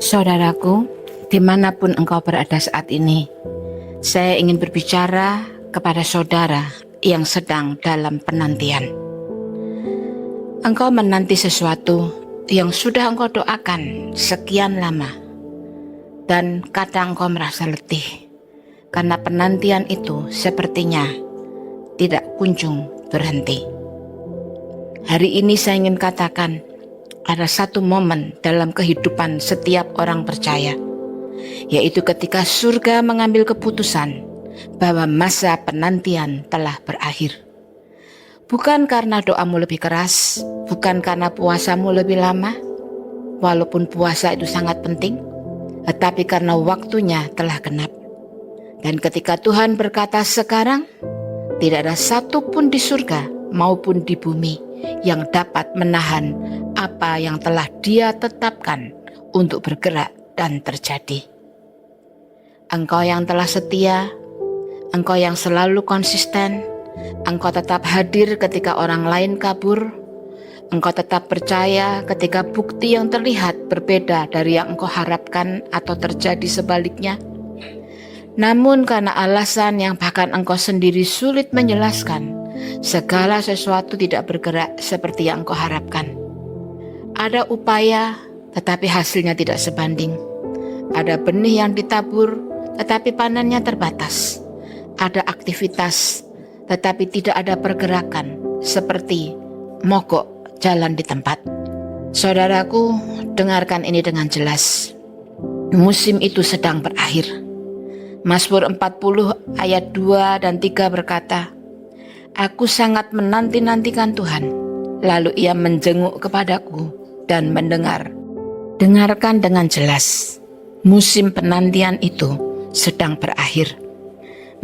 Saudaraku, dimanapun engkau berada saat ini, saya ingin berbicara kepada saudara yang sedang dalam penantian. Engkau menanti sesuatu yang sudah engkau doakan sekian lama, dan kadang engkau merasa letih, karena penantian itu sepertinya tidak kunjung berhenti. Hari ini saya ingin katakan, ada satu momen dalam kehidupan setiap orang percaya, yaitu ketika surga mengambil keputusan bahwa masa penantian telah berakhir. Bukan karena doamu lebih keras, bukan karena puasamu lebih lama, walaupun puasa itu sangat penting, tetapi karena waktunya telah genap. Dan ketika Tuhan berkata sekarang, tidak ada satupun di surga maupun di bumi yang dapat menahan apa yang telah Dia tetapkan untuk bergerak dan terjadi. Engkau yang telah setia, engkau yang selalu konsisten, engkau tetap hadir ketika orang lain kabur, engkau tetap percaya ketika bukti yang terlihat berbeda dari yang engkau harapkan atau terjadi sebaliknya. Namun karena alasan yang bahkan engkau sendiri sulit menjelaskan, segala sesuatu tidak bergerak seperti yang engkau harapkan. Ada upaya, tetapi hasilnya tidak sebanding. Ada benih yang ditabur, tetapi panennya terbatas. Ada aktivitas, tetapi tidak ada pergerakan, seperti mogok jalan di tempat. Saudaraku, dengarkan ini dengan jelas. Musim itu sedang berakhir. Mazmur 40 ayat 2 dan 3 berkata, "Aku sangat menanti-nantikan Tuhan, lalu Ia menjenguk kepadaku dan mendengar." Dengarkan dengan jelas, musim penantian itu sedang berakhir.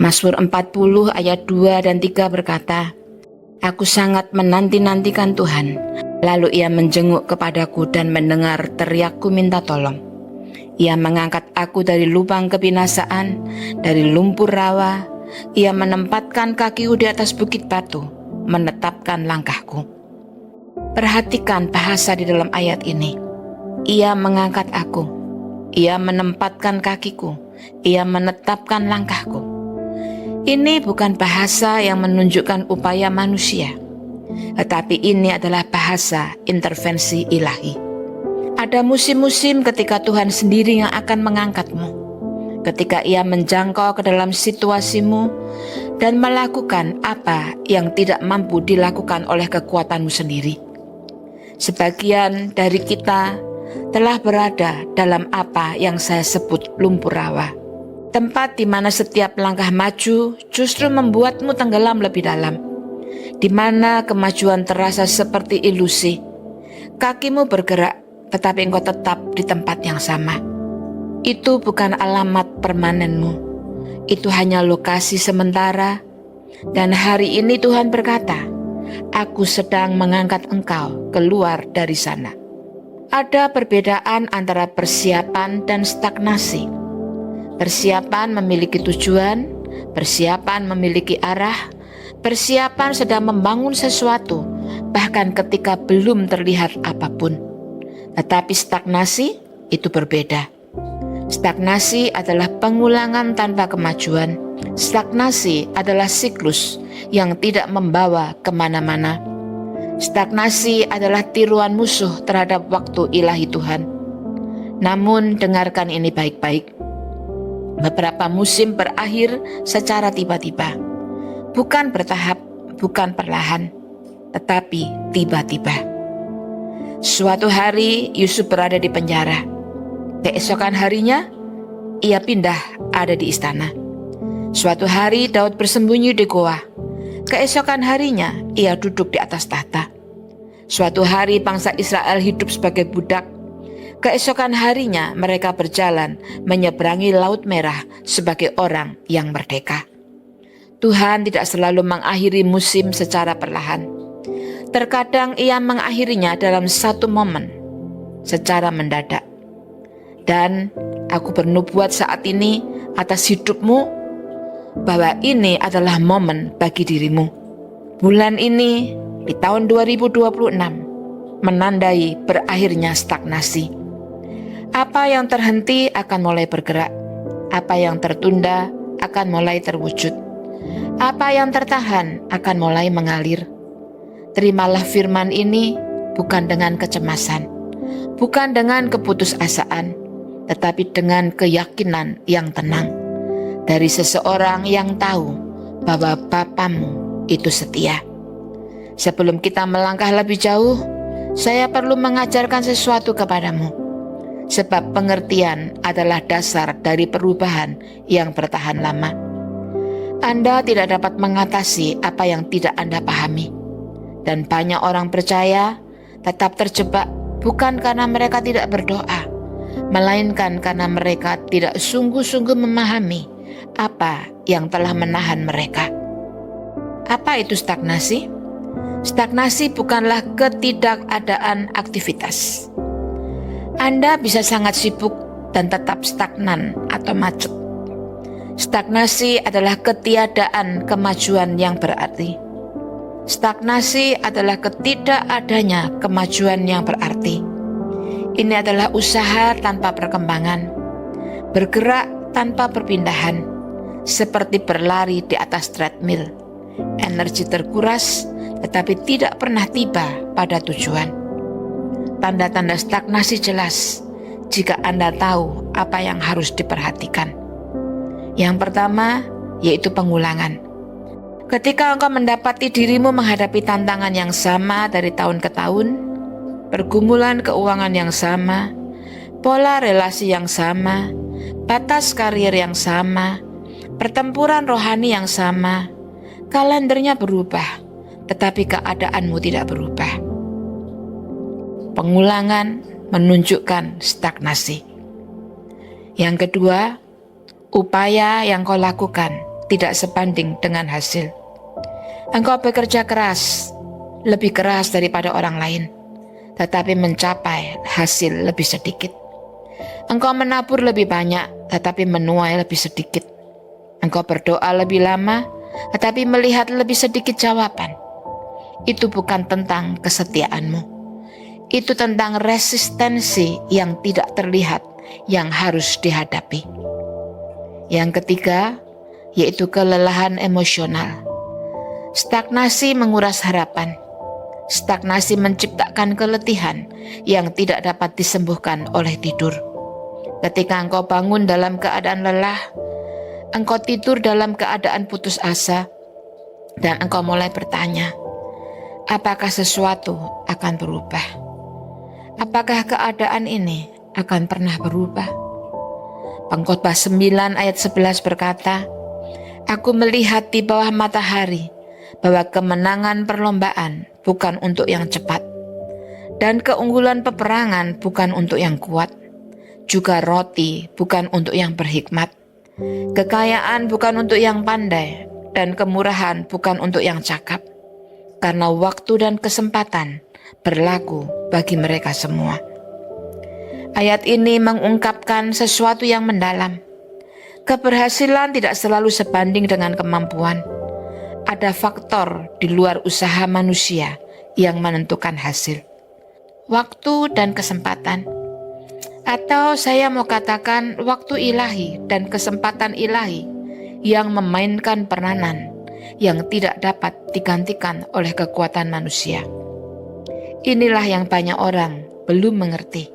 Mazmur 40 ayat 2 dan 3 berkata, "Aku sangat menanti-nantikan Tuhan, lalu Ia menjenguk kepadaku dan mendengar teriakku minta tolong. Ia mengangkat aku dari lubang kebinasaan, dari lumpur rawa. Ia menempatkan kakiku di atas bukit batu, menetapkan langkahku." Perhatikan bahasa di dalam ayat ini. Ia mengangkat aku, Ia menempatkan kakiku, Ia menetapkan langkahku. Ini bukan bahasa yang menunjukkan upaya manusia, tetapi ini adalah bahasa intervensi ilahi. Ada musim-musim ketika Tuhan sendiri yang akan mengangkatmu, ketika Ia menjangkau ke dalam situasimu dan melakukan apa yang tidak mampu dilakukan oleh kekuatanmu sendiri. Sebagian dari kita telah berada dalam apa yang saya sebut lumpur rawa, tempat di mana setiap langkah maju justru membuatmu tenggelam lebih dalam, di mana kemajuan terasa seperti ilusi. Kakimu bergerak, tetapi engkau tetap di tempat yang sama. Itu bukan alamat permanenmu, itu hanya lokasi sementara. Dan hari ini Tuhan berkata, "Aku sedang mengangkat engkau keluar dari sana." Ada perbedaan antara persiapan dan stagnasi. Persiapan memiliki tujuan, persiapan memiliki arah, persiapan sedang membangun sesuatu, bahkan ketika belum terlihat apapun. Tetapi stagnasi itu berbeda. Stagnasi adalah pengulangan tanpa kemajuan. Stagnasi adalah siklus yang tidak membawa kemana-mana. Stagnasi adalah tiruan musuh terhadap waktu ilahi Tuhan. Namun dengarkan ini baik-baik. Beberapa musim berakhir secara tiba-tiba. Bukan bertahap, bukan perlahan, tetapi tiba-tiba. Suatu hari Yusuf berada di penjara. Keesokan harinya ia pindah ada di istana. Suatu hari Daud bersembunyi di goa. Keesokan harinya ia duduk di atas tahta. Suatu hari bangsa Israel hidup sebagai budak. Keesokan harinya mereka berjalan menyeberangi Laut Merah sebagai orang yang merdeka. Tuhan tidak selalu mengakhiri musim secara perlahan. Terkadang Ia mengakhirinya dalam satu momen, secara mendadak. Dan aku bernubuat saat ini atas hidupmu, bahwa ini adalah momen bagi dirimu. Bulan ini, di tahun 2026, menandai berakhirnya stagnasi. Apa yang terhenti akan mulai bergerak. Apa yang tertunda akan mulai terwujud. Apa yang tertahan akan mulai mengalir. Terimalah firman ini bukan dengan kecemasan, bukan dengan keputusasaan, tetapi dengan keyakinan yang tenang dari seseorang yang tahu bahwa Bapamu itu setia. Sebelum kita melangkah lebih jauh, saya perlu mengajarkan sesuatu kepadamu, sebab pengertian adalah dasar dari perubahan yang bertahan lama. Anda tidak dapat mengatasi apa yang tidak Anda pahami, dan banyak orang percaya tetap terjebak bukan karena mereka tidak berdoa, melainkan karena mereka tidak sungguh-sungguh memahami apa yang telah menahan mereka. Apa itu stagnasi? Stagnasi bukanlah ketidakadaan aktivitas. Anda bisa sangat sibuk dan tetap stagnan atau macet. Stagnasi adalah ketiadaan kemajuan yang berarti. Stagnasi adalah ketidakadanya kemajuan yang berarti. Ini adalah usaha tanpa perkembangan, bergerak tanpa perpindahan, seperti berlari di atas treadmill. Energi terkuras, tetapi tidak pernah tiba pada tujuan. Tanda-tanda stagnasi jelas jika Anda tahu apa yang harus diperhatikan. Yang pertama, yaitu pengulangan. Ketika engkau mendapati dirimu menghadapi tantangan yang sama dari tahun ke tahun, pergumulan keuangan yang sama, pola relasi yang sama, batas karir yang sama, pertempuran rohani yang sama, kalendernya berubah, tetapi keadaanmu tidak berubah. Pengulangan menunjukkan stagnasi. Yang kedua, upaya yang kau lakukan tidak sebanding dengan hasil. Engkau bekerja keras, lebih keras daripada orang lain, tetapi mencapai hasil lebih sedikit. Engkau menabur lebih banyak, tetapi menuai lebih sedikit. Engkau berdoa lebih lama, tetapi melihat lebih sedikit jawaban. Itu bukan tentang kesetiaanmu. Itu tentang resistensi yang tidak terlihat yang harus dihadapi. Yang ketiga, yaitu kelelahan emosional. Stagnasi menguras harapan. Stagnasi menciptakan keletihan yang tidak dapat disembuhkan oleh tidur. Ketika engkau bangun dalam keadaan lelah, engkau tidur dalam keadaan putus asa, dan engkau mulai bertanya, apakah sesuatu akan berubah? Apakah keadaan ini akan pernah berubah? Pengkhotbah 9 ayat 11 berkata, Aku melihat di bawah matahari bahwa kemenangan perlombaan bukan untuk yang cepat, dan keunggulan peperangan bukan untuk yang kuat, juga roti bukan untuk yang berhikmat, kekayaan bukan untuk yang pandai, dan kemurahan bukan untuk yang cakap, karena waktu dan kesempatan berlaku bagi mereka semua. Ayat ini mengungkapkan sesuatu yang mendalam. Keberhasilan tidak selalu sebanding dengan kemampuan. Ada faktor di luar usaha manusia yang menentukan hasil. Waktu dan kesempatan. Atau saya mau katakan waktu ilahi dan kesempatan ilahi yang memainkan peranan yang tidak dapat digantikan oleh kekuatan manusia. Inilah yang banyak orang belum mengerti.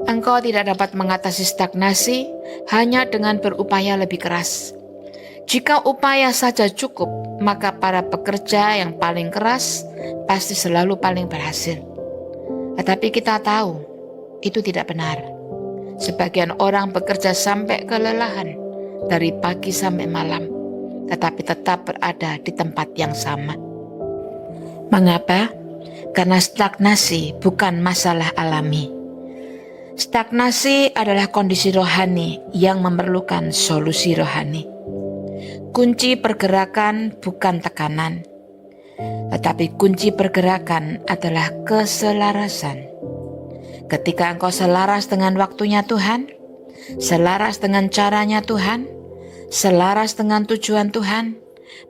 Engkau tidak dapat mengatasi stagnasi hanya dengan berupaya lebih keras. Jika upaya saja cukup, maka para pekerja yang paling keras pasti selalu paling berhasil. Tetapi kita tahu itu tidak benar. Sebagian orang bekerja sampai kelelahan dari pagi sampai malam, tetapi tetap berada di tempat yang sama. Mengapa? Karena stagnasi bukan masalah alami. Stagnasi adalah kondisi rohani yang memerlukan solusi rohani. Kunci pergerakan bukan tekanan, tetapi kunci pergerakan adalah keselarasan. Ketika engkau selaras dengan waktunya Tuhan, selaras dengan caranya Tuhan, selaras dengan tujuan Tuhan,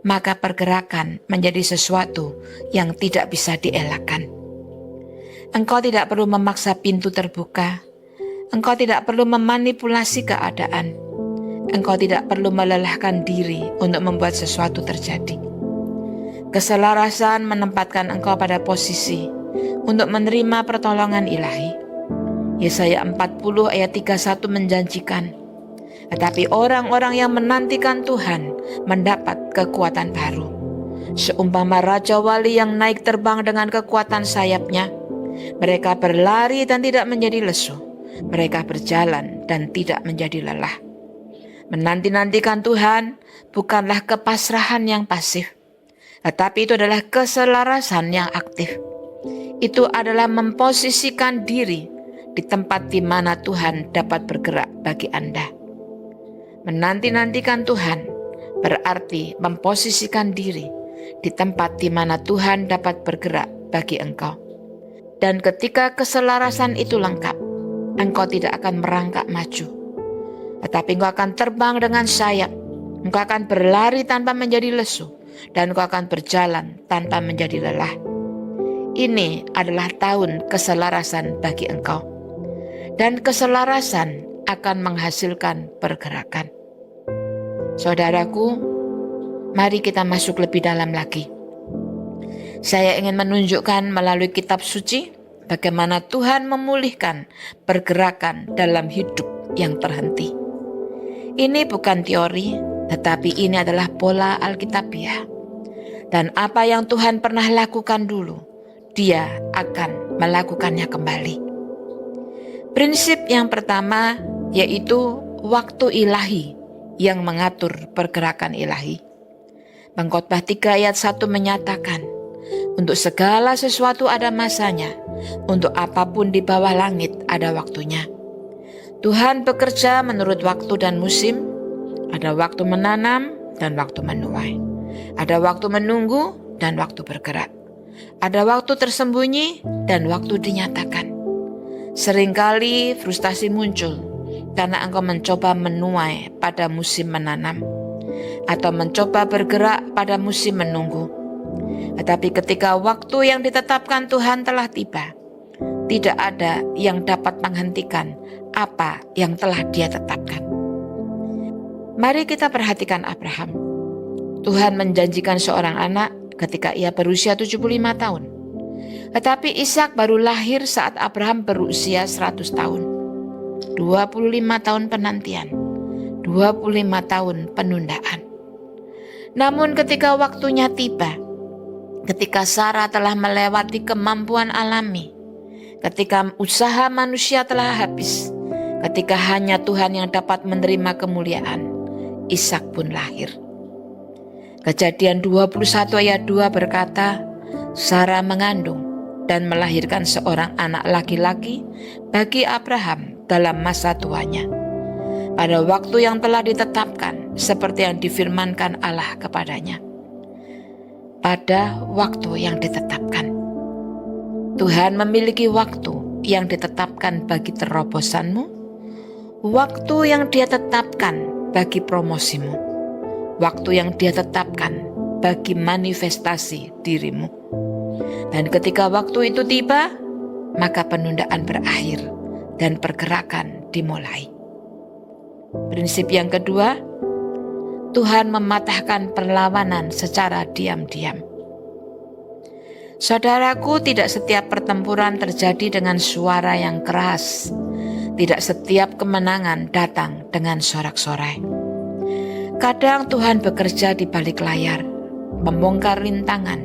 maka pergerakan menjadi sesuatu yang tidak bisa dielakkan. Engkau tidak perlu memaksa pintu terbuka. Engkau tidak perlu memanipulasi keadaan. Engkau tidak perlu melelahkan diri untuk membuat sesuatu terjadi. Keselarasan menempatkan engkau pada posisi untuk menerima pertolongan ilahi. Yesaya 40 ayat 31 menjanjikan, tetapi orang-orang yang menantikan Tuhan mendapat kekuatan baru. Seumpama Raja Wali yang naik terbang dengan kekuatan sayapnya, mereka berlari dan tidak menjadi lesu. Mereka berjalan dan tidak menjadi lelah. Menanti-nantikan Tuhan bukanlah kepasrahan yang pasif, tetapi itu adalah keselarasan yang aktif. Itu adalah memposisikan diri di tempat di mana Tuhan dapat bergerak bagi Anda. Menanti-nantikan Tuhan berarti memposisikan diri di tempat di mana Tuhan dapat bergerak bagi engkau. Dan ketika keselarasan itu lengkap, engkau tidak akan merangkak maju, tetapi engkau akan terbang dengan sayap. Engkau akan berlari tanpa menjadi lesu, dan engkau akan berjalan tanpa menjadi lelah. Ini adalah tahun keselarasan bagi engkau. Dan keselarasan akan menghasilkan pergerakan. Saudaraku, mari kita masuk lebih dalam lagi. Saya ingin menunjukkan melalui kitab suci bagaimana Tuhan memulihkan pergerakan dalam hidup yang terhenti. Ini bukan teori, tetapi ini adalah pola Alkitabiah. Dan apa yang Tuhan pernah lakukan dulu, Dia akan melakukannya kembali. Prinsip yang pertama yaitu waktu ilahi yang mengatur pergerakan ilahi. Pengkhotbah 3 ayat 1 menyatakan, untuk segala sesuatu ada masanya, untuk apapun di bawah langit ada waktunya. Tuhan bekerja menurut waktu dan musim. Ada waktu menanam dan waktu menuai. Ada waktu menunggu dan waktu bergerak. Ada waktu tersembunyi dan waktu dinyatakan. Seringkali frustasi muncul karena engkau mencoba menuai pada musim menanam atau mencoba bergerak pada musim menunggu. Tetapi ketika waktu yang ditetapkan Tuhan telah tiba, tidak ada yang dapat menghentikan apa yang telah Dia tetapkan. Mari kita perhatikan Abraham. Tuhan menjanjikan seorang anak ketika ia berusia 75 tahun. Tetapi Ishak baru lahir saat Abraham berusia 100 tahun. 25 tahun penantian, 25 tahun penundaan. Namun ketika waktunya tiba, ketika Sarah telah melewati kemampuan alami, ketika usaha manusia telah habis, ketika hanya Tuhan yang dapat menerima kemuliaan, Ishak pun lahir. Kejadian 21 ayat 2 berkata, Sarah mengandung dan melahirkan seorang anak laki-laki bagi Abraham dalam masa tuanya, pada waktu yang telah ditetapkan seperti yang difirmankan Allah kepadanya. Pada waktu yang ditetapkan. Tuhan memiliki waktu yang ditetapkan bagi terobosanmu, waktu yang Dia tetapkan bagi promosimu, waktu yang Dia tetapkan bagi manifestasi dirimu. Dan ketika waktu itu tiba, maka penundaan berakhir dan pergerakan dimulai. Prinsip yang kedua, Tuhan mematahkan perlawanan secara diam-diam. Saudaraku, tidak setiap pertempuran terjadi dengan suara yang keras. Tidak setiap kemenangan datang dengan sorak-sorai. Kadang Tuhan bekerja di balik layar, membongkar rintangan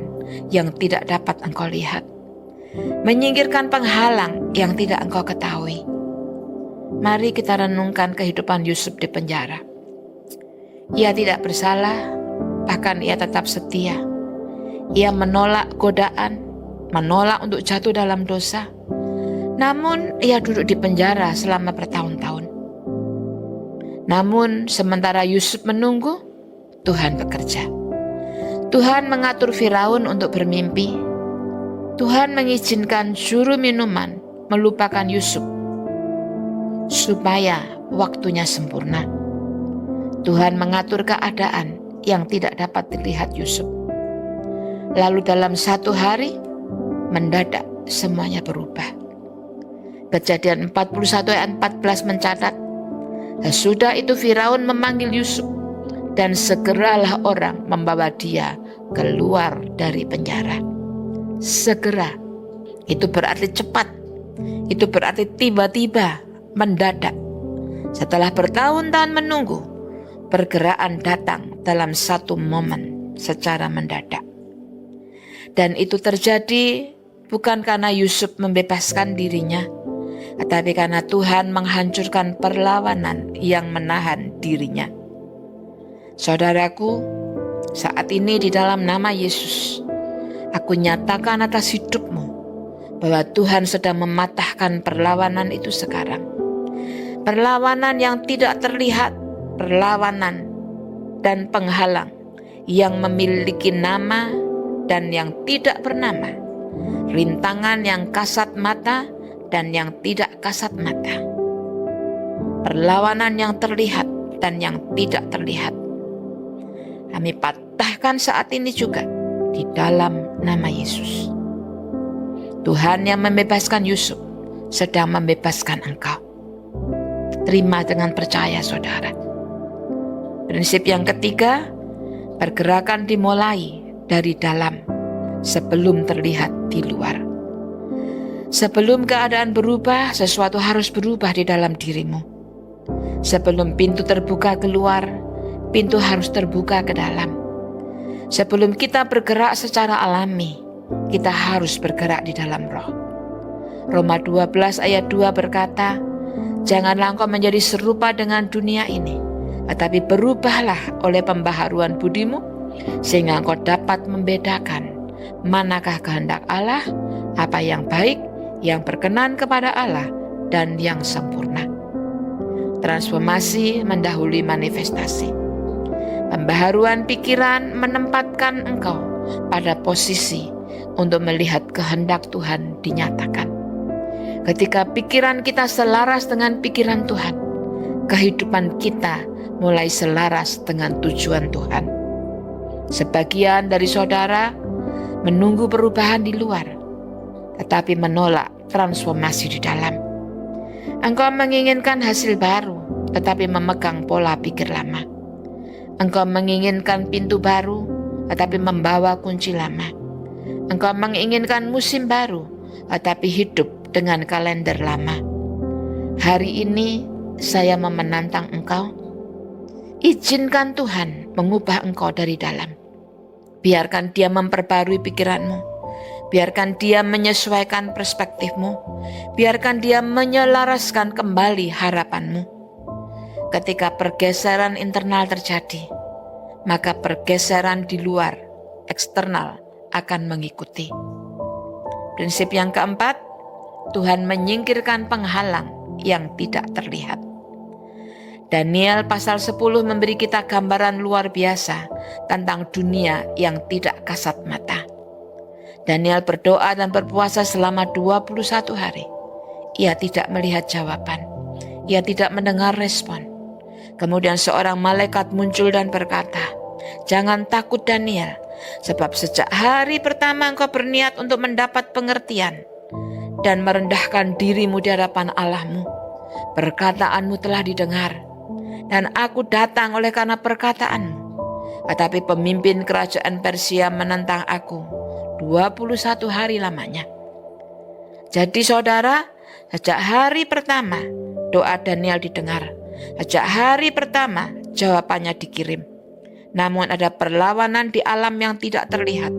yang tidak dapat engkau lihat, menyingkirkan penghalang yang tidak engkau ketahui. Mari kita renungkan kehidupan Yusuf di penjara. Ia tidak bersalah, bahkan ia tetap setia. Ia menolak godaan, menolak untuk jatuh dalam dosa. Namun ia duduk di penjara selama bertahun-tahun. Namun sementara Yusuf menunggu, Tuhan bekerja. Tuhan mengatur Firaun untuk bermimpi. Tuhan mengizinkan juru minuman melupakan Yusuf supaya waktunya sempurna. Tuhan mengatur keadaan yang tidak dapat dilihat Yusuf. Lalu dalam satu hari, mendadak semuanya berubah. Kejadian 41 ayat 14 mencatat, sesudah itu Firaun memanggil Yusuf, dan segeralah orang membawa dia keluar dari penjara. Segera, itu berarti cepat, itu berarti tiba-tiba, mendadak. Setelah bertahun-tahun menunggu, pergerakan datang dalam satu momen secara mendadak. Dan itu terjadi bukan karena Yusuf membebaskan dirinya, tetapi karena Tuhan menghancurkan perlawanan yang menahan dirinya. Saudaraku, saat ini di dalam nama Yesus, aku nyatakan atas hidupmu bahwa Tuhan sedang mematahkan perlawanan itu sekarang. Perlawanan yang tidak terlihat, perlawanan dan penghalang yang memiliki nama dan yang tidak bernama, rintangan yang kasat mata dan yang tidak kasat mata, perlawanan yang terlihat dan yang tidak terlihat, kami patahkan saat ini juga di dalam nama Yesus. Tuhan yang membebaskan Yusuf sedang membebaskan engkau. Terima dengan percaya, saudara. Prinsip yang ketiga, pergerakan dimulai dari dalam sebelum terlihat di luar. Sebelum keadaan berubah, sesuatu harus berubah di dalam dirimu. Sebelum pintu terbuka keluar, pintu harus terbuka ke dalam. Sebelum kita bergerak secara alami, kita harus bergerak di dalam roh. Roma 12 ayat 2 berkata, janganlah engkau menjadi serupa dengan dunia ini, tetapi berubahlah oleh pembaharuan budimu, sehingga engkau dapat membedakan manakah kehendak Allah, apa yang baik, yang berkenan kepada Allah, dan yang sempurna. Transformasi mendahului manifestasi. Pembaharuan pikiran menempatkan engkau pada posisi untuk melihat kehendak Tuhan dinyatakan. Ketika pikiran kita selaras dengan pikiran Tuhan, kehidupan kita mulai selaras dengan tujuan Tuhan. Sebagian dari saudara menunggu perubahan di luar, tetapi menolak transformasi di dalam. Engkau menginginkan hasil baru, tetapi memegang pola pikir lama. Engkau menginginkan pintu baru, tetapi membawa kunci lama. Engkau menginginkan musim baru, tetapi hidup dengan kalender lama. Hari ini saya menantang engkau. Izinkan Tuhan mengubah engkau dari dalam. Biarkan Dia memperbarui pikiranmu. Biarkan Dia menyesuaikan perspektifmu. Biarkan Dia menyelaraskan kembali harapanmu. Ketika pergeseran internal terjadi, maka pergeseran di luar, eksternal, akan mengikuti. Prinsip yang keempat, Tuhan menyingkirkan penghalang yang tidak terlihat. Daniel pasal 10 memberi kita gambaran luar biasa tentang dunia yang tidak kasat mata. Daniel berdoa dan berpuasa selama 21 hari. Ia tidak melihat jawaban. Ia tidak mendengar respon. Kemudian seorang malaikat muncul dan berkata, jangan takut Daniel, sebab sejak hari pertama engkau berniat untuk mendapat pengertian dan merendahkan dirimu di hadapan Allahmu. Perkataanmu telah didengar, dan aku datang oleh karena perkataanmu. Tetapi pemimpin kerajaan Persia menentang aku 21 hari lamanya. Jadi saudara, sejak hari pertama doa Daniel didengar. Sejak hari pertama jawabannya dikirim. Namun ada perlawanan di alam yang tidak terlihat.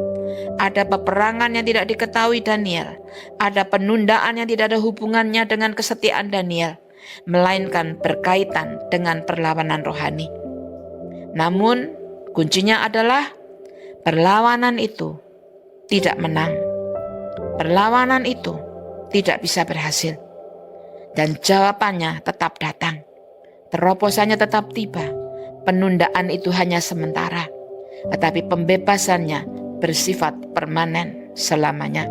Ada peperangan yang tidak diketahui Daniel. Ada penundaan yang tidak ada hubungannya dengan kesetiaan Daniel, melainkan berkaitan dengan perlawanan rohani. Namun kuncinya adalah perlawanan itu tidak menang. Perlawanan itu tidak bisa berhasil. Dan jawabannya tetap datang. Terobosannya tetap tiba. Penundaan itu hanya sementara, tetapi pembebasannya bersifat permanen selamanya.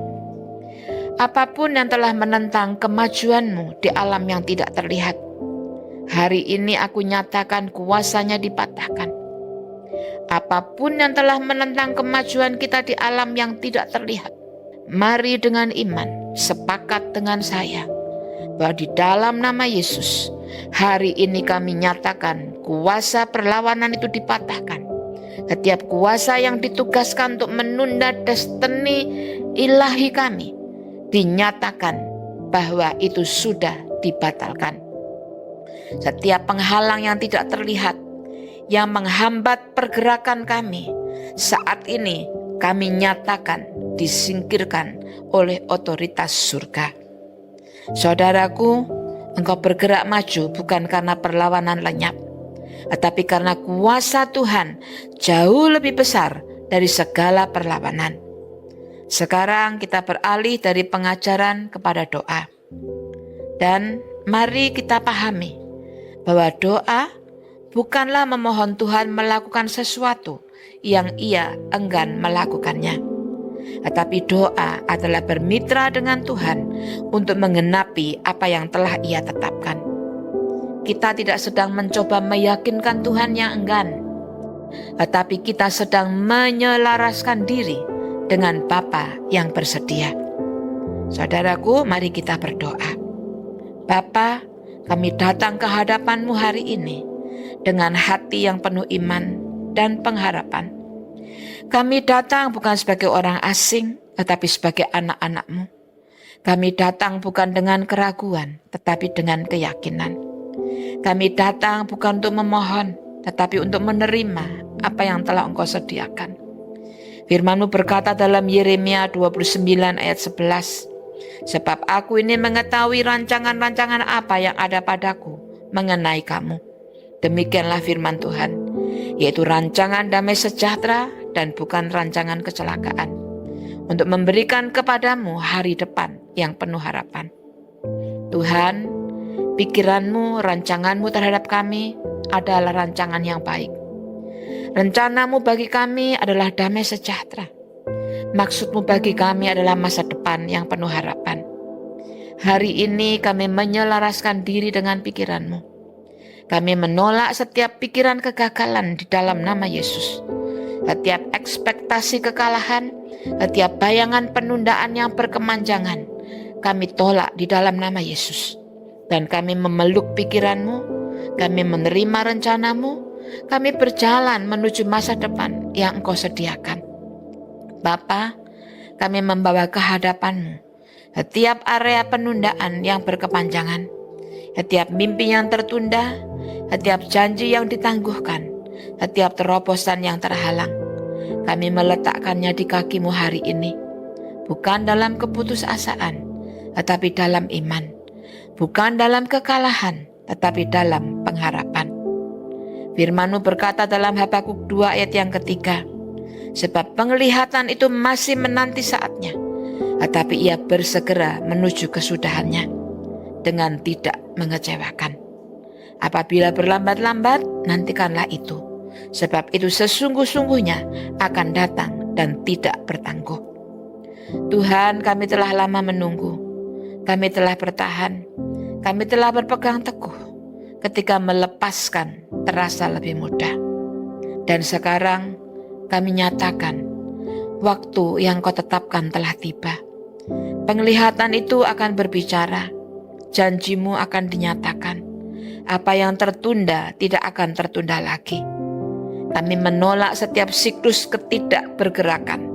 Apapun yang telah menentang kemajuanmu di alam yang tidak terlihat, hari ini aku nyatakan kuasanya dipatahkan. Apapun yang telah menentang kemajuan kita di alam yang tidak terlihat, mari dengan iman sepakat dengan saya bahwa di dalam nama Yesus, hari ini kami nyatakan kuasa perlawanan itu dipatahkan. Setiap kuasa yang ditugaskan untuk menunda destiny ilahi kami, dinyatakan bahwa itu sudah dibatalkan. Setiap penghalang yang tidak terlihat, yang menghambat pergerakan kami, saat ini kami nyatakan disingkirkan oleh otoritas surga. Saudaraku, engkau bergerak maju bukan karena perlawanan lenyap, tetapi karena kuasa Tuhan jauh lebih besar dari segala perlawanan. Sekarang kita beralih dari pengajaran kepada doa. Dan mari kita pahami bahwa doa bukanlah memohon Tuhan melakukan sesuatu yang Ia enggan melakukannya. Tetapi doa adalah bermitra dengan Tuhan untuk menggenapi apa yang telah Ia tetapkan. Kita tidak sedang mencoba meyakinkan Tuhan yang enggan, tetapi kita sedang menyelaraskan diri dengan Bapa yang bersedia. Saudaraku, mari kita berdoa. Bapa, kami datang ke hadapan-Mu hari ini dengan hati yang penuh iman dan pengharapan. Kami datang bukan sebagai orang asing, tetapi sebagai anak-anak-Mu. Kami datang bukan dengan keraguan, tetapi dengan keyakinan. Kami datang bukan untuk memohon, tetapi untuk menerima apa yang telah Engkau sediakan. Firman-Mu berkata dalam Yeremia 29 ayat 11, sebab aku ini mengetahui rancangan-rancangan apa yang ada padaku mengenai kamu. Demikianlah firman Tuhan, yaitu rancangan damai sejahtera dan bukan rancangan kecelakaan, untuk memberikan kepadamu hari depan yang penuh harapan. Tuhan, pikiran-Mu, rancangan-Mu terhadap kami adalah rancangan yang baik. Rencana-Mu bagi kami adalah damai sejahtera. Maksud-Mu bagi kami adalah masa depan yang penuh harapan. Hari ini kami menyelaraskan diri dengan pikiran-Mu. Kami menolak setiap pikiran kegagalan di dalam nama Yesus. Setiap ekspektasi kekalahan, setiap bayangan penundaan yang berkemanjangan, kami tolak di dalam nama Yesus. Dan kami memeluk pikiran-Mu, kami menerima rencana-Mu, kami berjalan menuju masa depan yang Engkau sediakan. Bapa, kami membawa ke hadapan-Mu setiap area penundaan yang berkepanjangan, setiap mimpi yang tertunda, setiap janji yang ditangguhkan, setiap terobosan yang terhalang. Kami meletakkannya di kaki-Mu hari ini, bukan dalam keputusasaan, tetapi dalam iman, bukan dalam kekalahan, tetapi dalam pengharapan. Firman-Mu berkata dalam Habakuk 2 ayat yang ketiga, sebab penglihatan itu masih menanti saatnya, tetapi ia bersegera menuju kesudahannya dengan tidak mengecewakan. Apabila berlambat-lambat, nantikanlah itu, sebab itu sesungguh-sungguhnya akan datang dan tidak bertangguh. Tuhan, kami telah lama menunggu, kami telah bertahan, kami telah berpegang teguh. Ketika melepaskan terasa lebih mudah. Dan sekarang kami nyatakan, waktu yang Kau tetapkan telah tiba. Penglihatan itu akan berbicara, janji-Mu akan dinyatakan. Apa yang tertunda tidak akan tertunda lagi. Kami menolak setiap siklus ketidakbergerakan,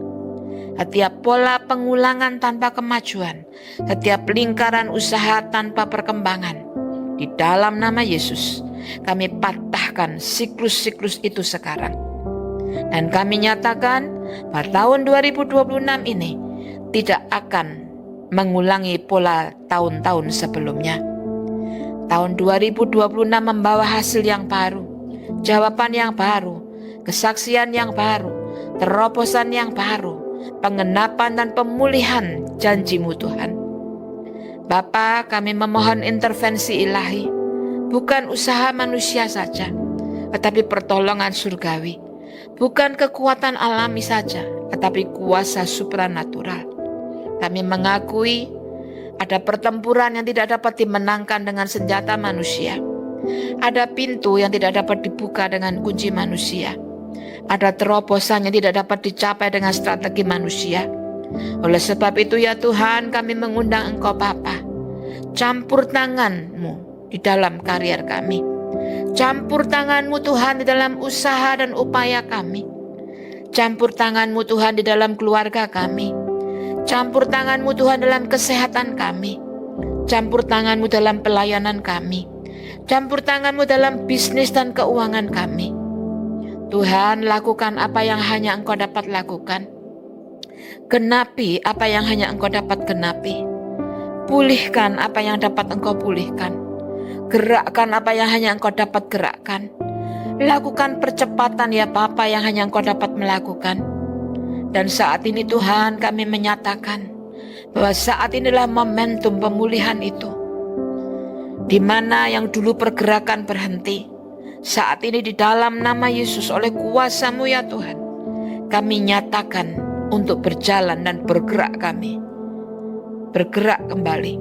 setiap pola pengulangan tanpa kemajuan, setiap lingkaran usaha tanpa perkembangan. Di dalam nama Yesus, kami patahkan siklus-siklus itu sekarang. Dan kami nyatakan bahwa tahun 2026 ini tidak akan mengulangi pola tahun-tahun sebelumnya. Tahun 2026 membawa hasil yang baru, jawaban yang baru, kesaksian yang baru, terobosan yang baru, pengenapan dan pemulihan janji-Mu Tuhan. Bapa, kami memohon intervensi ilahi, bukan usaha manusia saja, tetapi pertolongan surgawi. Bukan kekuatan alami saja, tetapi kuasa supranatural. Kami mengakui ada pertempuran yang tidak dapat dimenangkan dengan senjata manusia. Ada pintu yang tidak dapat dibuka dengan kunci manusia. Ada terobosan yang tidak dapat dicapai dengan strategi manusia. Oleh sebab itu ya Tuhan, kami mengundang Engkau Bapa. Campur tangan-Mu di dalam karier kami. Campur tangan-Mu Tuhan di dalam usaha dan upaya kami. Campur tangan-Mu Tuhan di dalam keluarga kami. Campur tangan-Mu Tuhan dalam kesehatan kami. Campur tangan-Mu dalam pelayanan kami. Campur tangan-Mu dalam bisnis dan keuangan kami. Tuhan, lakukan apa yang hanya Engkau dapat lakukan. Genapi apa yang hanya Engkau dapat genapi. Pulihkan apa yang dapat Engkau pulihkan. Gerakkan apa yang hanya Engkau dapat gerakkan. Lakukan percepatan ya Bapa yang hanya Engkau dapat melakukan. Dan saat ini Tuhan, kami menyatakan bahwa saat inilah momentum pemulihan itu. Di mana yang dulu pergerakan berhenti, saat ini di dalam nama Yesus oleh kuasa-Mu ya Tuhan, kami nyatakan untuk berjalan dan bergerak kami. Bergerak kembali.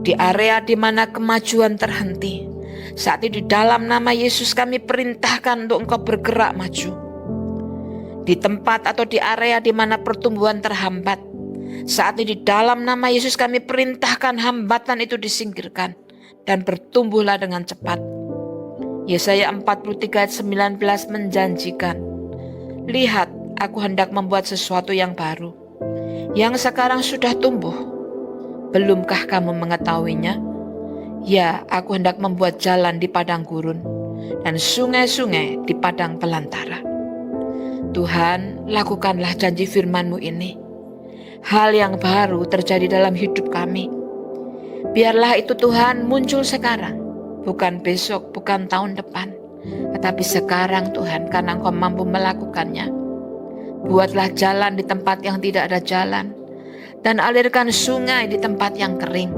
Di area di mana kemajuan terhenti, saat ini di dalam nama Yesus kami perintahkan untuk Engkau bergerak maju. Di tempat atau di area di mana pertumbuhan terhambat, saat ini di dalam nama Yesus kami perintahkan hambatan itu disingkirkan dan bertumbuhlah dengan cepat. Yesaya 43 ayat 19 menjanjikan, lihat, aku hendak membuat sesuatu yang baru, yang sekarang sudah tumbuh. Belumkah kamu mengetahuinya? Ya, aku hendak membuat jalan di padang gurun dan sungai-sungai di padang belantara. Tuhan, lakukanlah janji firman-Mu ini. Hal yang baru terjadi dalam hidup kami. Biarlah itu Tuhan muncul sekarang, bukan besok, bukan tahun depan, tetapi sekarang Tuhan, karena Engkau mampu melakukannya. Buatlah jalan di tempat yang tidak ada jalan, dan alirkan sungai di tempat yang kering.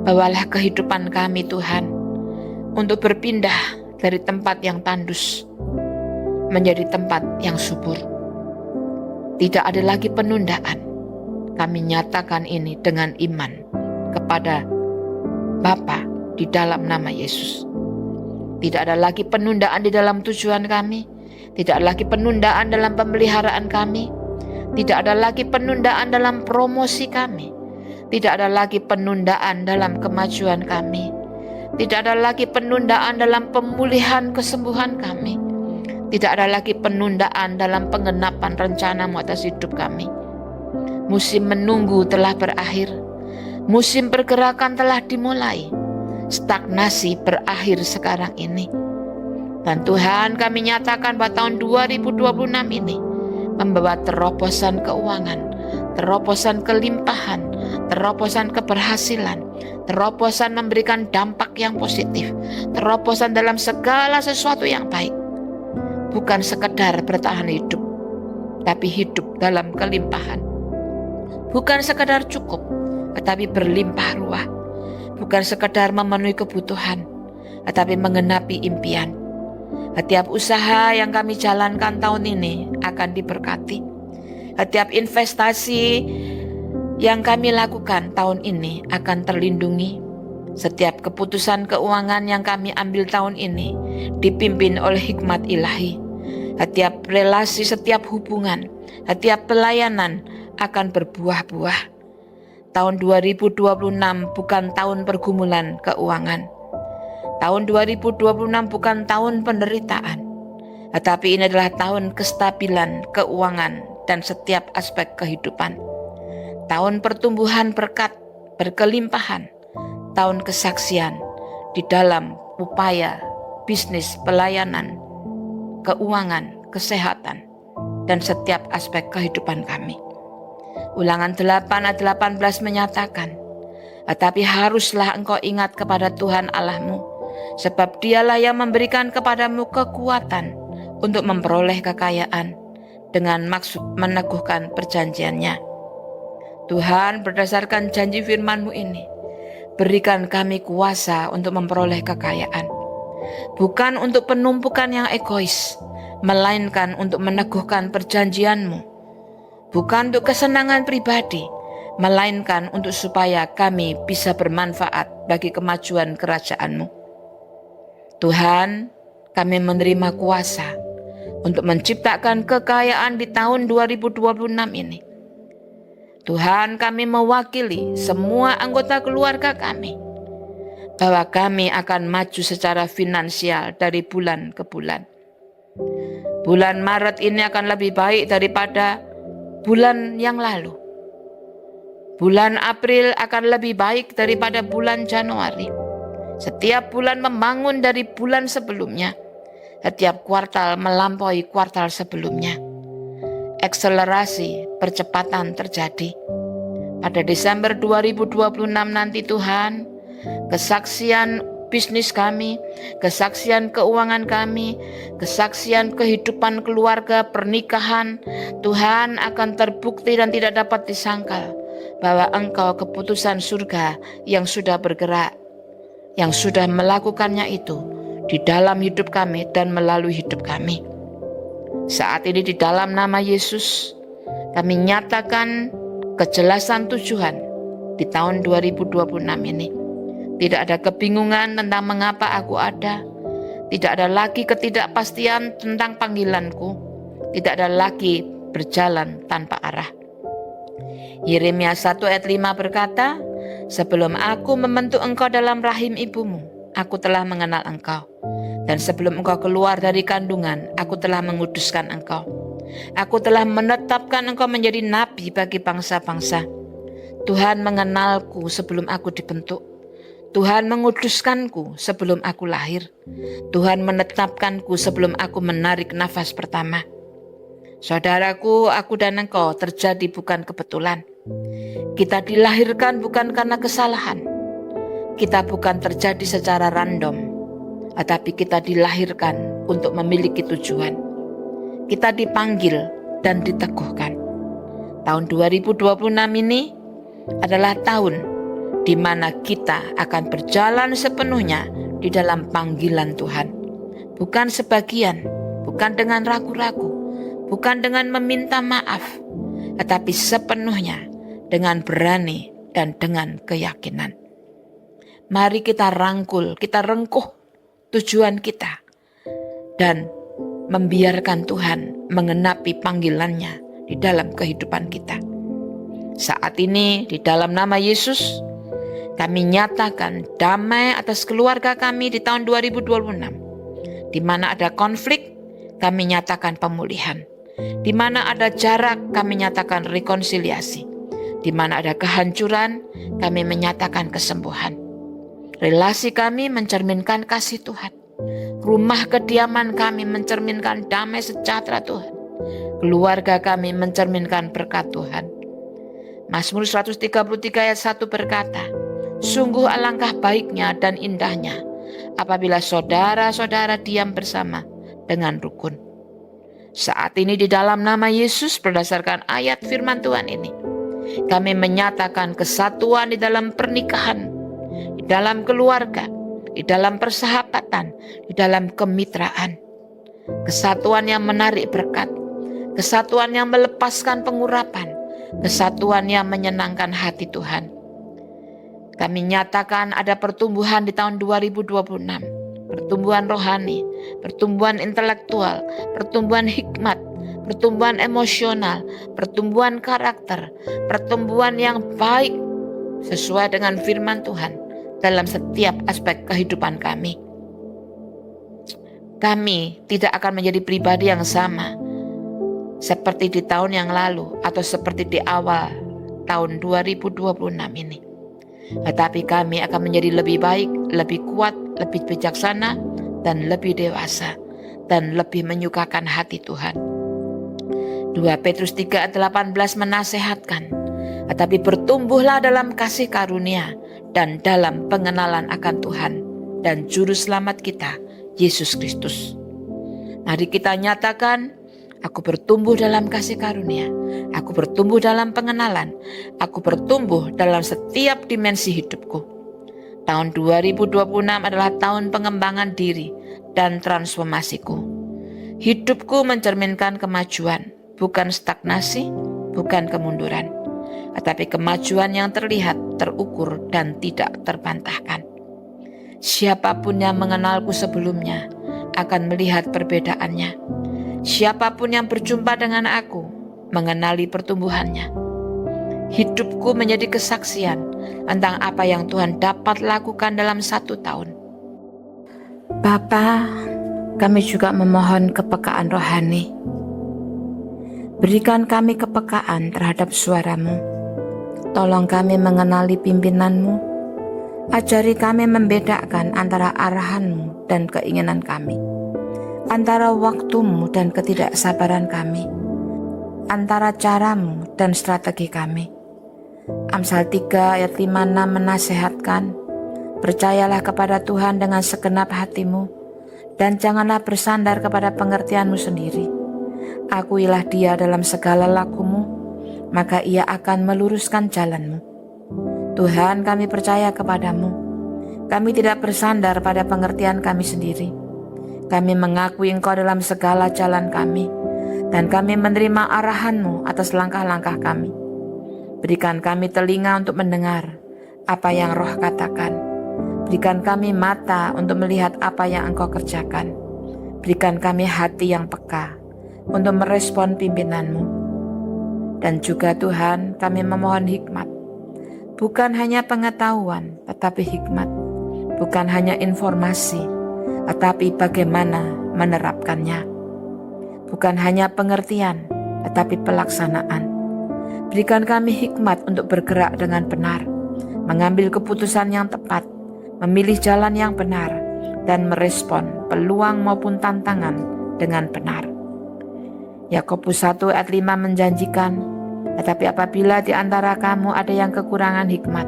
Bawalah kehidupan kami Tuhan, untuk berpindah dari tempat yang tandus, menjadi tempat yang subur. Tidak ada lagi penundaan. Kami nyatakan ini dengan iman kepada Bapa di dalam nama Yesus. Tidak ada lagi penundaan di dalam tujuan kami. Tidak ada lagi penundaan dalam pemeliharaan kami. Tidak ada lagi penundaan dalam promosi kami. Tidak ada lagi penundaan dalam kemajuan kami. Tidak ada lagi penundaan dalam pemulihan kesembuhan kami. Tidak ada lagi penundaan dalam penggenapan rencana-Mu atas hidup kami. Musim menunggu telah berakhir. Musim pergerakan telah dimulai. Stagnasi berakhir sekarang ini. Dan Tuhan, kami nyatakan bahwa tahun 2026 ini membawa terobosan keuangan, terobosan kelimpahan, terobosan keberhasilan, terobosan memberikan dampak yang positif, terobosan dalam segala sesuatu yang baik. Bukan sekedar bertahan hidup, tapi hidup dalam kelimpahan. Bukan sekedar cukup, tetapi berlimpah ruah. Bukan sekedar memenuhi kebutuhan, tetapi menggenapi impian. Setiap usaha yang kami jalankan tahun ini akan diberkati. Setiap investasi yang kami lakukan tahun ini akan terlindungi. Setiap keputusan keuangan yang kami ambil tahun ini dipimpin oleh hikmat ilahi. Setiap relasi, setiap hubungan, setiap pelayanan akan berbuah-buah. Tahun 2026 bukan tahun pergumulan keuangan. Tahun 2026 bukan tahun penderitaan, tetapi ini adalah tahun kestabilan keuangan dan setiap aspek kehidupan. Tahun pertumbuhan berkat, berkelimpahan, tahun kesaksian di dalam upaya, bisnis, pelayanan, keuangan, kesehatan, dan setiap aspek kehidupan kami. Ulangan 8 ayat 18 menyatakan, tetapi haruslah engkau ingat kepada Tuhan Allahmu, sebab Dialah yang memberikan kepadamu kekuatan untuk memperoleh kekayaan dengan maksud meneguhkan perjanjiannya. Tuhan, berdasarkan janji firman-Mu ini, berikan kami kuasa untuk memperoleh kekayaan. Bukan untuk penumpukan yang egois, melainkan untuk meneguhkan perjanjian-Mu. Bukan untuk kesenangan pribadi, melainkan untuk supaya kami bisa bermanfaat bagi kemajuan kerajaan-Mu. Tuhan, kami menerima kuasa untuk menciptakan kekayaan di tahun 2026 ini. Tuhan, kami mewakili semua anggota keluarga kami, bahwa kami akan maju secara finansial dari bulan ke bulan. Bulan Maret ini akan lebih baik daripada bulan yang lalu. Bulan April akan lebih baik daripada bulan Januari. Setiap bulan membangun dari bulan sebelumnya. Setiap kuartal melampaui kuartal sebelumnya. Akselerasi, percepatan terjadi. Pada Desember 2026 nanti Tuhan, kesaksian bisnis kami, kesaksian keuangan kami, kesaksian kehidupan keluarga, pernikahan, Tuhan akan terbukti dan tidak dapat disangkal bahwa Engkau keputusan surga yang sudah bergerak, yang sudah melakukannya itu di dalam hidup kami dan melalui hidup kami. Saat ini di dalam nama Yesus, kami nyatakan kejelasan tujuan di tahun 2026 ini. Tidak ada kebingungan tentang mengapa aku ada. Tidak ada lagi ketidakpastian tentang panggilanku. Tidak ada lagi berjalan tanpa arah. Yeremia 1 ayat 5 berkata, sebelum aku membentuk engkau dalam rahim ibumu, aku telah mengenal engkau. Dan sebelum engkau keluar dari kandungan, aku telah menguduskan engkau. Aku telah menetapkan engkau menjadi nabi bagi bangsa-bangsa. Tuhan mengenalku sebelum aku dibentuk. Tuhan menguduskanku sebelum aku lahir. Tuhan menetapkanku sebelum aku menarik nafas pertama. Saudaraku, aku dan engkau terjadi bukan kebetulan. Kita dilahirkan bukan karena kesalahan. Kita bukan terjadi secara random, tetapi kita dilahirkan untuk memiliki tujuan. Kita dipanggil dan diteguhkan. Tahun 2026 ini adalah tahun di mana kita akan berjalan sepenuhnya di dalam panggilan Tuhan. Bukan sebagian, bukan dengan ragu-ragu, bukan dengan meminta maaf, tetapi sepenuhnya dengan berani dan dengan keyakinan. Mari kita rangkul, kita rengkuh tujuan kita dan membiarkan Tuhan mengenapi panggilannya di dalam kehidupan kita. Saat ini di dalam nama Yesus, kami nyatakan damai atas keluarga kami di tahun 2026. Di mana ada konflik, kami nyatakan pemulihan. Di mana ada jarak, kami nyatakan rekonsiliasi. Di mana ada kehancuran, kami menyatakan kesembuhan. Relasi kami mencerminkan kasih Tuhan. Rumah kediaman kami mencerminkan damai sejahtera Tuhan. Keluarga kami mencerminkan berkat Tuhan. Mazmur 133 ayat 1 berkata, sungguh alangkah baiknya dan indahnya apabila saudara-saudara diam bersama dengan rukun. Saat ini di dalam nama Yesus berdasarkan ayat firman Tuhan ini, kami menyatakan kesatuan di dalam pernikahan, di dalam keluarga, di dalam persahabatan, di dalam kemitraan. Kesatuan yang menarik berkat, kesatuan yang melepaskan pengurapan, kesatuan yang menyenangkan hati Tuhan. Kami nyatakan ada pertumbuhan di tahun 2026. Pertumbuhan rohani, pertumbuhan intelektual, pertumbuhan hikmat, pertumbuhan emosional, pertumbuhan karakter, pertumbuhan yang baik sesuai dengan firman Tuhan dalam setiap aspek kehidupan kami. Kami tidak akan menjadi pribadi yang sama seperti di tahun yang lalu atau seperti di awal tahun 2026 ini. Tetapi kami akan menjadi lebih baik, lebih kuat, lebih bijaksana, dan lebih dewasa, dan lebih menyukakan hati Tuhan. 2 Petrus 3 ayat 18 menasehatkan, tetapi bertumbuhlah dalam kasih karunia dan dalam pengenalan akan Tuhan dan Juru Selamat kita, Yesus Kristus. Mari kita nyatakan, aku bertumbuh dalam kasih karunia, aku bertumbuh dalam pengenalan, aku bertumbuh dalam setiap dimensi hidupku. Tahun 2026 adalah tahun pengembangan diri dan transformasiku. Hidupku mencerminkan kemajuan, bukan stagnasi, bukan kemunduran, tetapi kemajuan yang terlihat, terukur, dan tidak terbantahkan. Siapapun yang mengenalku sebelumnya akan melihat perbedaannya. Siapapun yang berjumpa dengan aku mengenali pertumbuhannya. Hidupku menjadi kesaksian tentang apa yang Tuhan dapat lakukan dalam 1 tahun. Bapa, kami juga memohon kepekaan rohani. Berikan kami kepekaan terhadap suara-Mu. Tolong kami mengenali pimpinan-Mu. Ajari kami membedakan antara arahan-Mu dan keinginan kami, antara waktu-Mu dan ketidaksabaran kami, antara cara-Mu dan strategi kami. Amsal 3 ayat 5-6 menasehatkan, percayalah kepada Tuhan dengan segenap hatimu, dan janganlah bersandar kepada pengertianmu sendiri. Akuilah Dia dalam segala lakumu, maka Ia akan meluruskan jalanmu. Tuhan, kami percaya kepadamu. Kami tidak bersandar pada pengertian kami sendiri. Kami mengakui Engkau dalam segala jalan kami, dan kami menerima arahan-Mu atas langkah-langkah kami. Berikan kami telinga untuk mendengar apa yang Roh katakan. Berikan kami mata untuk melihat apa yang Engkau kerjakan. Berikan kami hati yang peka untuk merespon pimpinan-Mu. Dan juga Tuhan, kami memohon hikmat. Bukan hanya pengetahuan, tetapi hikmat. Bukan hanya informasi, tetapi bagaimana menerapkannya. Bukan hanya pengertian, tetapi pelaksanaan. Berikan kami hikmat untuk bergerak dengan benar, mengambil keputusan yang tepat, memilih jalan yang benar, dan merespon peluang maupun tantangan dengan benar. Yakobus 1 ayat 5 menjanjikan, tetapi apabila di antara kamu ada yang kekurangan hikmat,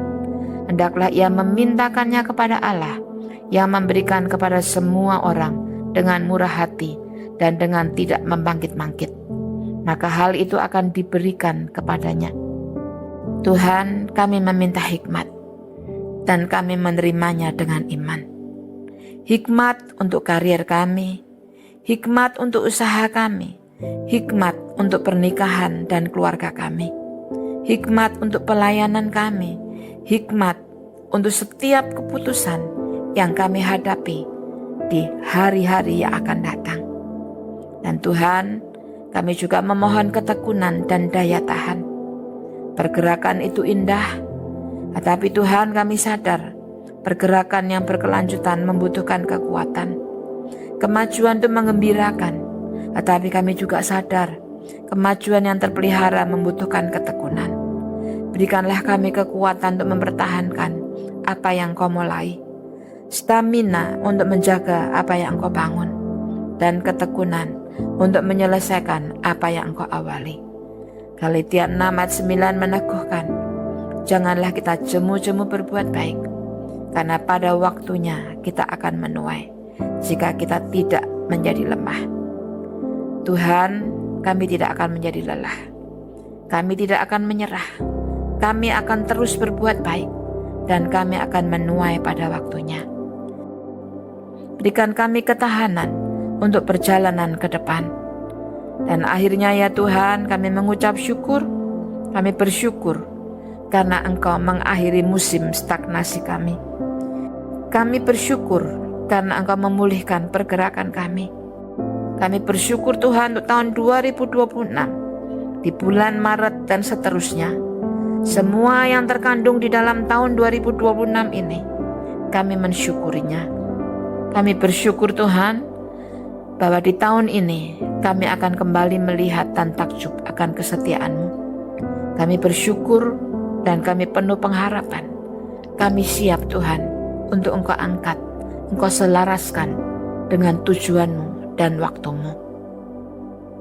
hendaklah ia memintakannya kepada Allah, yang memberikan kepada semua orang dengan murah hati dan dengan tidak membangkit-bangkit. Maka hal itu akan diberikan kepadanya. Tuhan, kami meminta hikmat, dan kami menerimanya dengan iman. Hikmat untuk karier kami, hikmat untuk usaha kami, hikmat untuk pernikahan dan keluarga kami, hikmat untuk pelayanan kami, hikmat untuk setiap keputusan yang kami hadapi di hari-hari yang akan datang. Dan Tuhan, kami juga memohon ketekunan dan daya tahan. Pergerakan itu indah, tetapi Tuhan, kami sadar pergerakan yang berkelanjutan membutuhkan kekuatan. Kemajuan itu mengembirakan, tetapi kami juga sadar kemajuan yang terpelihara membutuhkan ketekunan. Berikanlah kami kekuatan untuk mempertahankan apa yang Kau mulai, stamina untuk menjaga apa yang Engkau bangun, dan ketekunan untuk menyelesaikan apa yang Engkau awali. Galatia 6 ayat 9 meneguhkan, janganlah kita jemu-jemu berbuat baik, karena pada waktunya kita akan menuai jika kita tidak menjadi lemah. Tuhan, kami tidak akan menjadi lelah. Kami tidak akan menyerah. Kami akan terus berbuat baik, dan kami akan menuai pada waktunya. Berikan kami ketahanan untuk perjalanan ke depan. Dan akhirnya ya Tuhan, kami mengucap syukur, kami bersyukur karena Engkau mengakhiri musim stagnasi kami. Kami bersyukur karena Engkau memulihkan pergerakan kami. Kami bersyukur Tuhan untuk tahun 2026, di bulan Maret dan seterusnya. Semua yang terkandung di dalam tahun 2026 ini, kami mensyukurinya. Kami bersyukur Tuhan, bahwa di tahun ini kami akan kembali melihat dan takjub akan kesetiaan-Mu. Kami bersyukur dan kami penuh pengharapan. Kami siap Tuhan untuk Engkau angkat, Engkau selaraskan dengan tujuan-Mu dan waktu-Mu.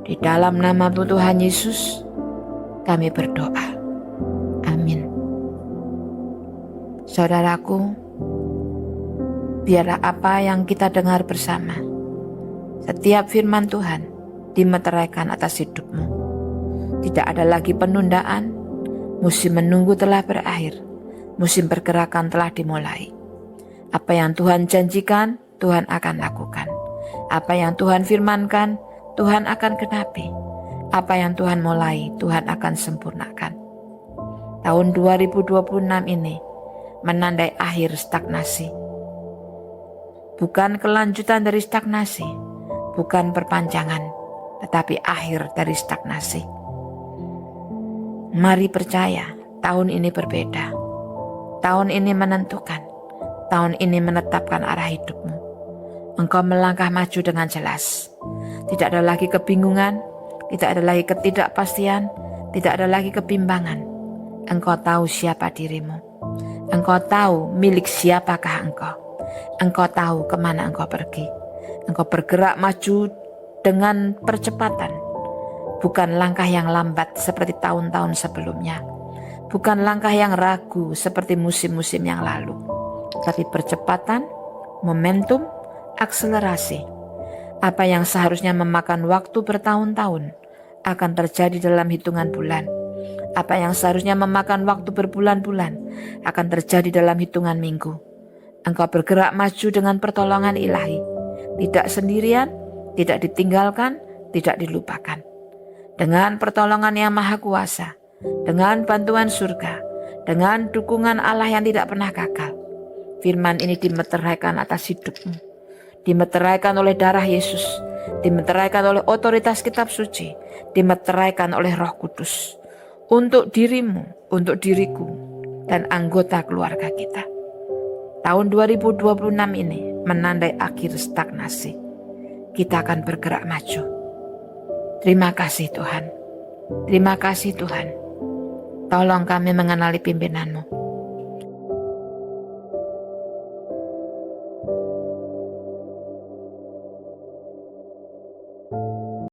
Di dalam nama Tuhan Yesus kami berdoa. Amin. Saudaraku, biarlah apa yang kita dengar bersama, setiap firman Tuhan dimeteraikan atas hidupmu. Tidak ada lagi penundaan, musim menunggu telah berakhir, musim pergerakan telah dimulai. Apa yang Tuhan janjikan, Tuhan akan lakukan. Apa yang Tuhan firmankan, Tuhan akan genapi. Apa yang Tuhan mulai, Tuhan akan sempurnakan. Tahun 2026 ini menandai akhir stagnasi. Bukan kelanjutan dari stagnasi, bukan perpanjangan, tetapi akhir dari stagnasi. Mari percaya Tahun ini berbeda. Tahun ini menentukan. Tahun ini menetapkan arah hidupmu. Engkau melangkah maju dengan jelas. Tidak ada lagi kebingungan, tidak ada lagi ketidakpastian, tidak ada lagi kebimbangan. Engkau tahu siapa dirimu. Engkau tahu milik siapakah engkau. Engkau tahu kemana engkau pergi. Engkau bergerak maju dengan percepatan. Bukan langkah yang lambat seperti tahun-tahun sebelumnya. Bukan langkah yang ragu seperti musim-musim yang lalu. Tapi percepatan, momentum, akselerasi. Apa yang seharusnya memakan waktu bertahun-tahun akan terjadi dalam hitungan bulan. Apa yang seharusnya memakan waktu berbulan-bulan akan terjadi dalam hitungan minggu. Engkau bergerak maju dengan pertolongan ilahi. Tidak sendirian, tidak ditinggalkan, tidak dilupakan. Dengan pertolongan yang maha kuasa, dengan bantuan surga, dengan dukungan Allah yang tidak pernah gagal. Firman ini dimeteraikan atas hidupmu. Dimeteraikan oleh darah Yesus, dimeteraikan oleh otoritas kitab suci, dimeteraikan oleh Roh Kudus. Untuk dirimu, untuk diriku, dan anggota keluarga kita. Tahun 2026 ini menandai akhir stagnasi. Kita akan bergerak maju. Terima kasih Tuhan. Terima kasih Tuhan. Tolong kami mengenali pimpinanmu.